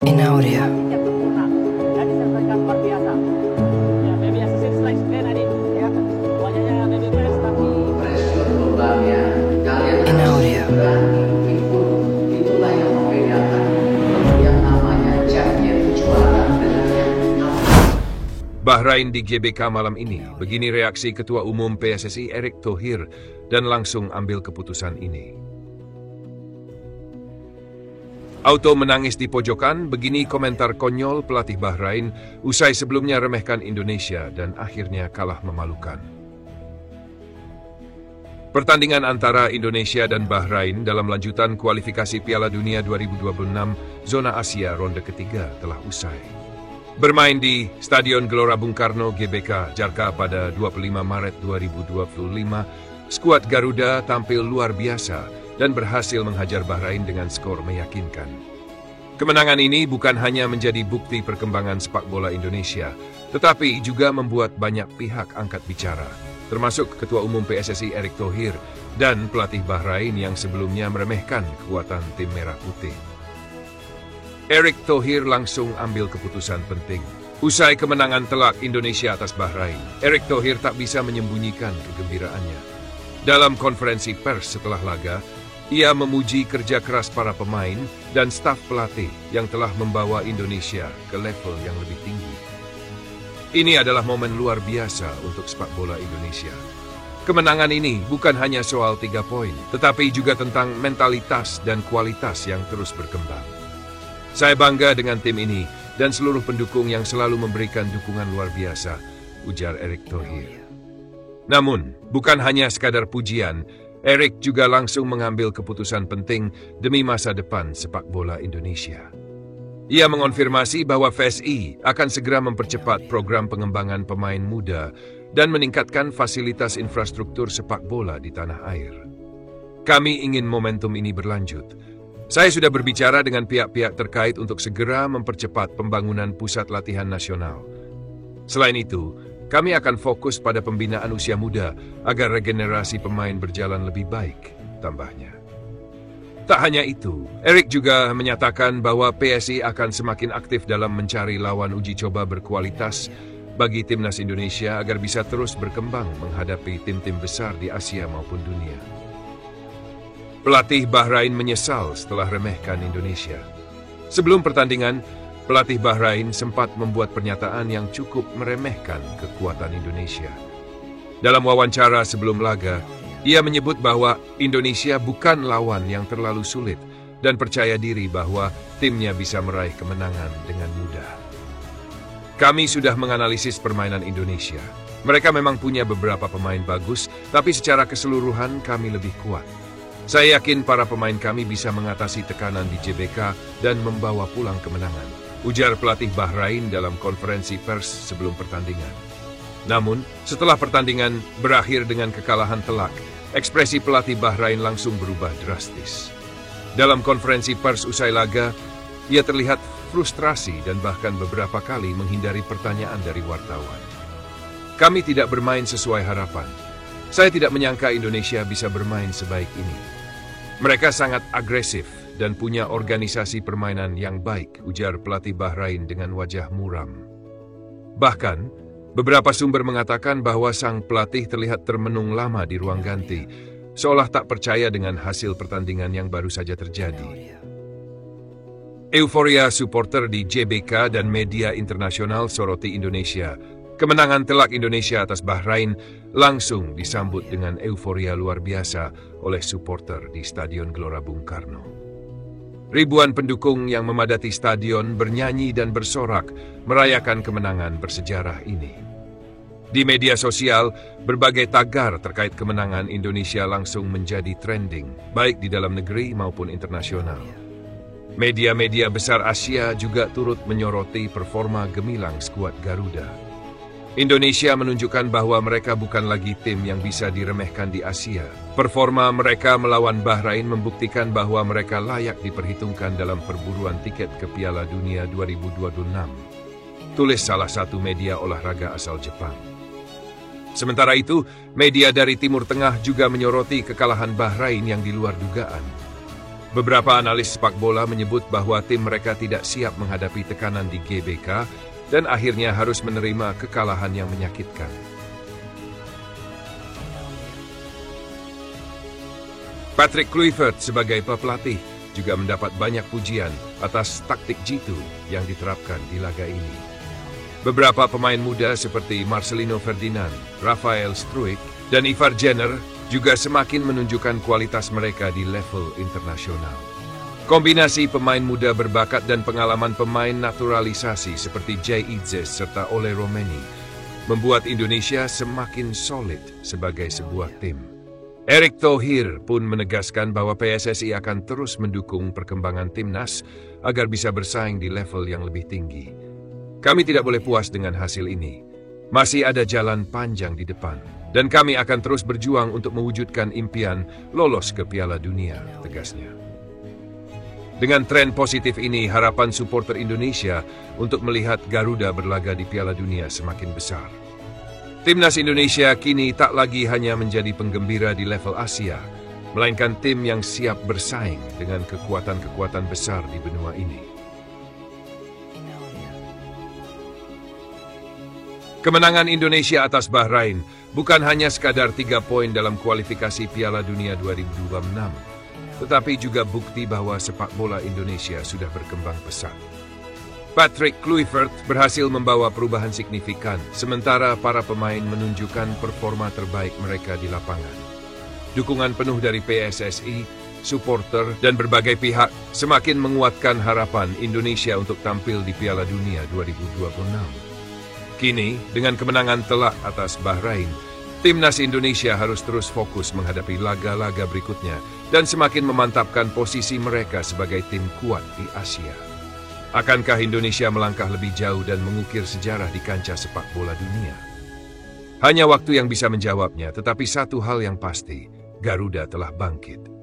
In audio. Yang sempurna dan diselesaikan luar biasa. Ya, maybe assistant slice clear tadi. Ya, wajahnya maybe press tapi pressure bebannya kalian In audio. berani ikut, itulah yang membedakan yang namanya champion juara dengan yang Bahrain di GBK malam ini. Begini reaksi Ketua Umum PSSI Erick Thohir dan langsung ambil keputusan ini. Auto menangis di pojokan, begini komentar konyol pelatih Bahrain usai sebelumnya remehkan Indonesia dan akhirnya kalah memalukan. Pertandingan antara Indonesia dan Bahrain dalam lanjutan kualifikasi Piala Dunia 2026 zona Asia ronde ketiga telah usai. Bermain di Stadion Gelora Bung Karno GBK Jarkha pada 25 Maret 2025, skuad Garuda tampil luar biasa dan berhasil menghajar Bahrain dengan skor meyakinkan. Kemenangan ini bukan hanya menjadi bukti perkembangan sepak bola Indonesia, tetapi juga membuat banyak pihak angkat bicara, termasuk Ketua Umum PSSI Erick Thohir dan pelatih Bahrain yang sebelumnya meremehkan kekuatan tim Merah Putih. Erick Thohir langsung ambil keputusan penting. Usai kemenangan telak Indonesia atas Bahrain, Erick Thohir tak bisa menyembunyikan kegembiraannya. Dalam konferensi pers setelah laga, ia memuji kerja keras para pemain dan staf pelatih yang telah membawa Indonesia ke level yang lebih tinggi. Ini adalah momen luar biasa untuk sepak bola Indonesia. Kemenangan ini bukan hanya soal 3 poin, tetapi juga tentang mentalitas dan kualitas yang terus berkembang. Saya bangga dengan tim ini dan seluruh pendukung yang selalu memberikan dukungan luar biasa, ujar Erick Thohir. Namun, bukan hanya sekadar pujian, Erick juga langsung mengambil keputusan penting demi masa depan sepak bola Indonesia. Ia mengonfirmasi bahwa PSSI akan segera mempercepat program pengembangan pemain muda dan meningkatkan fasilitas infrastruktur sepak bola di tanah air. Kami ingin momentum ini berlanjut. Saya sudah berbicara dengan pihak-pihak terkait untuk segera mempercepat pembangunan pusat latihan nasional. Selain itu, kami akan fokus pada pembinaan usia muda agar regenerasi pemain berjalan lebih baik, tambahnya. Tak hanya itu, Erick juga menyatakan bahwa PSSI akan semakin aktif dalam mencari lawan uji coba berkualitas bagi timnas Indonesia agar bisa terus berkembang menghadapi tim-tim besar di Asia maupun dunia. Pelatih Bahrain menyesal setelah remehkan Indonesia. Sebelum pertandingan, pelatih Bahrain sempat membuat pernyataan yang cukup meremehkan kekuatan Indonesia. Dalam wawancara sebelum laga, ia menyebut bahwa Indonesia bukan lawan yang terlalu sulit dan percaya diri bahwa timnya bisa meraih kemenangan dengan mudah. Kami sudah menganalisis permainan Indonesia. Mereka memang punya beberapa pemain bagus, tapi secara keseluruhan kami lebih kuat. Saya yakin para pemain kami bisa mengatasi tekanan di GBK dan membawa pulang kemenangan, ujar pelatih Bahrain dalam konferensi pers sebelum pertandingan. Namun, setelah pertandingan berakhir dengan kekalahan telak, ekspresi pelatih Bahrain langsung berubah drastis. Dalam konferensi pers usai laga, ia terlihat frustrasi dan bahkan beberapa kali menghindari pertanyaan dari wartawan. Kami tidak bermain sesuai harapan. Saya tidak menyangka Indonesia bisa bermain sebaik ini. Mereka sangat agresif dan punya organisasi permainan yang baik, ujar pelatih Bahrain dengan wajah muram. Bahkan, beberapa sumber mengatakan bahwa sang pelatih terlihat termenung lama di ruang ganti, seolah tak percaya dengan hasil pertandingan yang baru saja terjadi. Euforia supporter di GBK dan media internasional soroti Indonesia. Kemenangan telak Indonesia atas Bahrain langsung disambut dengan euforia luar biasa oleh supporter di Stadion Gelora Bung Karno. Ribuan pendukung yang memadati stadion bernyanyi dan bersorak merayakan kemenangan bersejarah ini. Di media sosial, berbagai tagar terkait kemenangan Indonesia langsung menjadi trending, baik di dalam negeri maupun internasional. Media-media besar Asia juga turut menyoroti performa gemilang skuad Garuda. Indonesia menunjukkan bahwa mereka bukan lagi tim yang bisa diremehkan di Asia. Performa mereka melawan Bahrain membuktikan bahwa mereka layak diperhitungkan dalam perburuan tiket ke Piala Dunia 2026. Tulis salah satu media olahraga asal Jepang. Sementara itu, media dari Timur Tengah juga menyoroti kekalahan Bahrain yang di luar dugaan. Beberapa analis sepak bola menyebut bahwa tim mereka tidak siap menghadapi tekanan di GBK dan akhirnya harus menerima kekalahan yang menyakitkan. Patrick Kluivert sebagai pelatih juga mendapat banyak pujian atas taktik jitu yang diterapkan di laga ini. Beberapa pemain muda seperti Marcelino Ferdinand, Rafael Struijk, dan Ivar Jenner juga semakin menunjukkan kualitas mereka di level internasional. Kombinasi pemain muda berbakat dan pengalaman pemain naturalisasi seperti Jay Itzes serta Ole Romeni membuat Indonesia semakin solid sebagai sebuah tim. Erick Thohir pun menegaskan bahwa PSSI akan terus mendukung perkembangan timnas agar bisa bersaing di level yang lebih tinggi. Kami tidak boleh puas dengan hasil ini. Masih ada jalan panjang di depan. Dan kami akan terus berjuang untuk mewujudkan impian lolos ke Piala Dunia, tegasnya. Dengan tren positif ini, harapan supporter Indonesia untuk melihat Garuda berlaga di Piala Dunia semakin besar. Timnas Indonesia kini tak lagi hanya menjadi penggembira di level Asia, melainkan tim yang siap bersaing dengan kekuatan-kekuatan besar di benua ini. Kemenangan Indonesia atas Bahrain bukan hanya sekadar 3 poin dalam kualifikasi Piala Dunia 2026, tetapi juga bukti bahwa sepak bola Indonesia sudah berkembang pesat. Patrick Kluivert berhasil membawa perubahan signifikan, sementara para pemain menunjukkan performa terbaik mereka di lapangan. Dukungan penuh dari PSSI, supporter, dan berbagai pihak semakin menguatkan harapan Indonesia untuk tampil di Piala Dunia 2026. Kini, dengan kemenangan telak atas Bahrain, timnas Indonesia harus terus fokus menghadapi laga-laga berikutnya dan semakin memantapkan posisi mereka sebagai tim kuat di Asia. Akankah Indonesia melangkah lebih jauh dan mengukir sejarah di kancah sepak bola dunia? Hanya waktu yang bisa menjawabnya, tetapi satu hal yang pasti, Garuda telah bangkit.